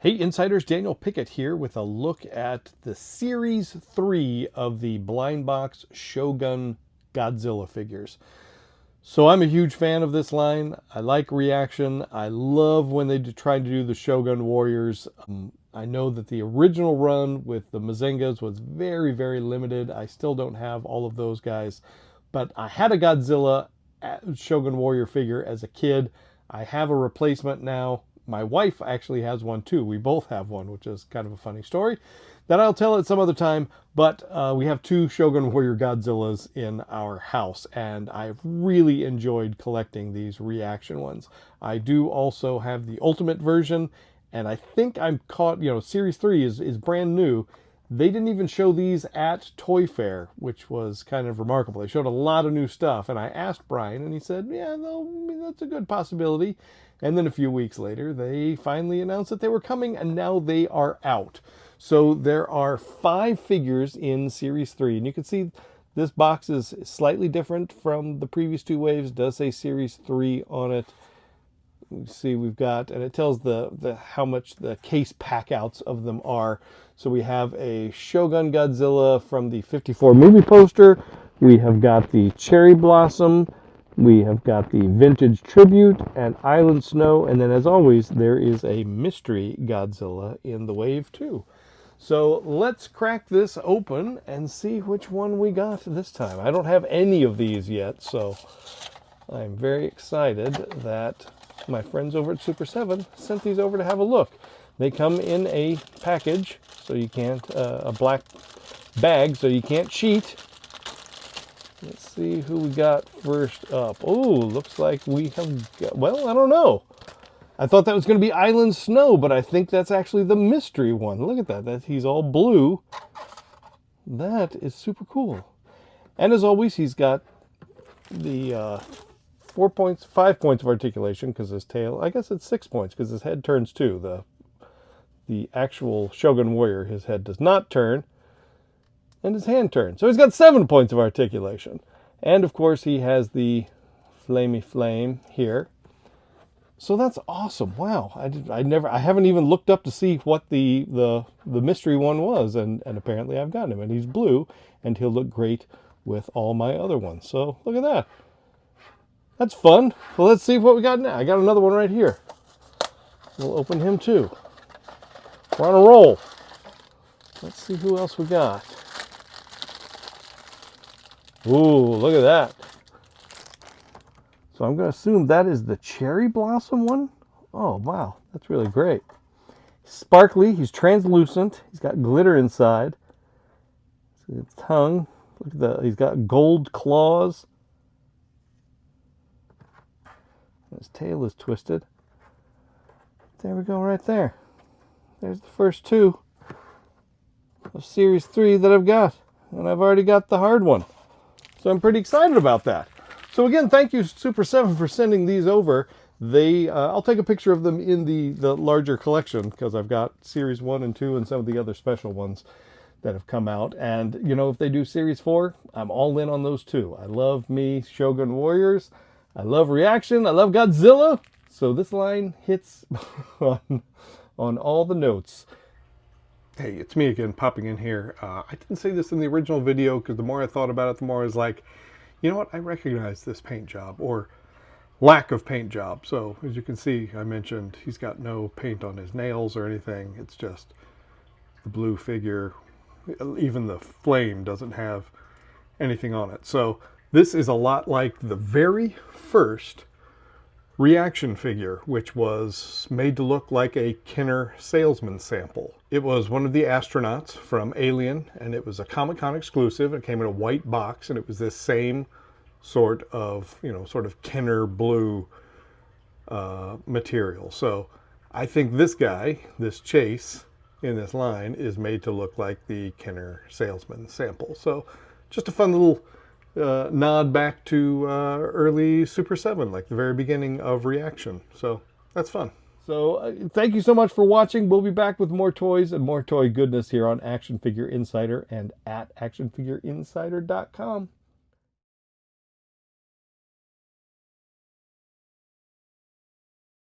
Hey Insiders, Daniel Pickett here with a look at the Series 3 of the blind box Shogun Godzilla figures. So I'm a huge fan of this line. I like ReAction. I love when they try to do the Shogun Warriors. I know that the original run with the Mazingas was very, very limited. I still don't have all of those guys. But I had a Godzilla Shogun Warrior figure as a kid. I have a replacement now. My wife actually has one too. We both have one, which is kind of a funny story that I'll tell at some other time. But we have two Shogun Warrior Godzillas in our house, and I've really enjoyed collecting these ReAction ones. I do also have the Ultimate version, and I think I'm caught, Series 3 is brand new. They didn't even show these at Toy Fair, which was kind of remarkable. They showed a lot of new stuff, and I asked Brian, and he said, yeah, that's a good possibility. And then a few weeks later, they finally announced that they were coming, and now they are out. So there are 5 figures in Series 3, and you can see this box is slightly different from the previous 2 waves. It does say Series 3 on it. You see we've got, and it tells how much the case packouts of them are. So we have a Shogun Godzilla from the 54 movie poster. We have got the Cherry Blossom. We have got the Vintage Tribute and Island Snow. And then as always, there is a Mystery Godzilla in the wave too. So let's crack this open and see which one we got this time. I don't have any of these yet, so I'm very excited that my friends over at Super7 sent these over to have a look. They come in a package, so you can't, a black bag, so you can't cheat. Let's see who we got first up. Oh, looks like we have got, well, I don't know. I thought that was going to be Island Snow, but I think that's actually the mystery one. Look at that. He's all blue. That is super cool. And as always, he's got the 5 points of articulation because his tail, I guess it's 6 points because his head turns too. The actual Shogun Warrior, his head does not turn, and his hand turns. So he's got 7 points of articulation. And of course he has the flamey flame here. So that's awesome. Wow. I haven't even looked up to see what the mystery one was, and apparently I've got him, and he's blue, and he'll look great with all my other ones. So look at that. That's fun. Well, let's see what we got now. I got another one right here. We'll open him too. We're on a roll. Let's see who else we got. Ooh, look at that. So I'm going to assume that is the Cherry Blossom one. Oh, wow. That's really great. Sparkly. He's translucent. He's got glitter inside. See his tongue. Look at that. He's got gold claws. His tail is twisted. There we go, right there. There's the first 2 of Series 3 that I've got. And I've already got the hard one. So I'm pretty excited about that. So again, thank you Super7 for sending these over. I'll take a picture of them in the larger collection because I've got Series 1 and 2 and some of the other special ones that have come out. And, if they do Series 4, I'm all in on those too. I love me Shogun Warriors. I love ReAction. I love Godzilla. So this line hits on all the notes. Hey, it's me again popping in here. I didn't say this in the original video because the more I thought about it, the more I was like, you know what? I recognize this paint job or lack of paint job. So as you can see, I mentioned he's got no paint on his nails or anything. It's just the blue figure. Even the flame doesn't have anything on it. So this is a lot like the very first ReAction figure, which was made to look like a Kenner salesman sample. It was one of the astronauts from Alien, and it was a Comic-Con exclusive. It came in a white box, and it was this same sort of, Kenner blue material. So I think this guy, this Chase in this line, is made to look like the Kenner salesman sample. So just a fun little nod back to early Super7, like the very beginning of ReAction. So that's fun. So thank you so much for watching. We'll be back with more toys and more toy goodness here on Action Figure Insider and at actionfigureinsider.com.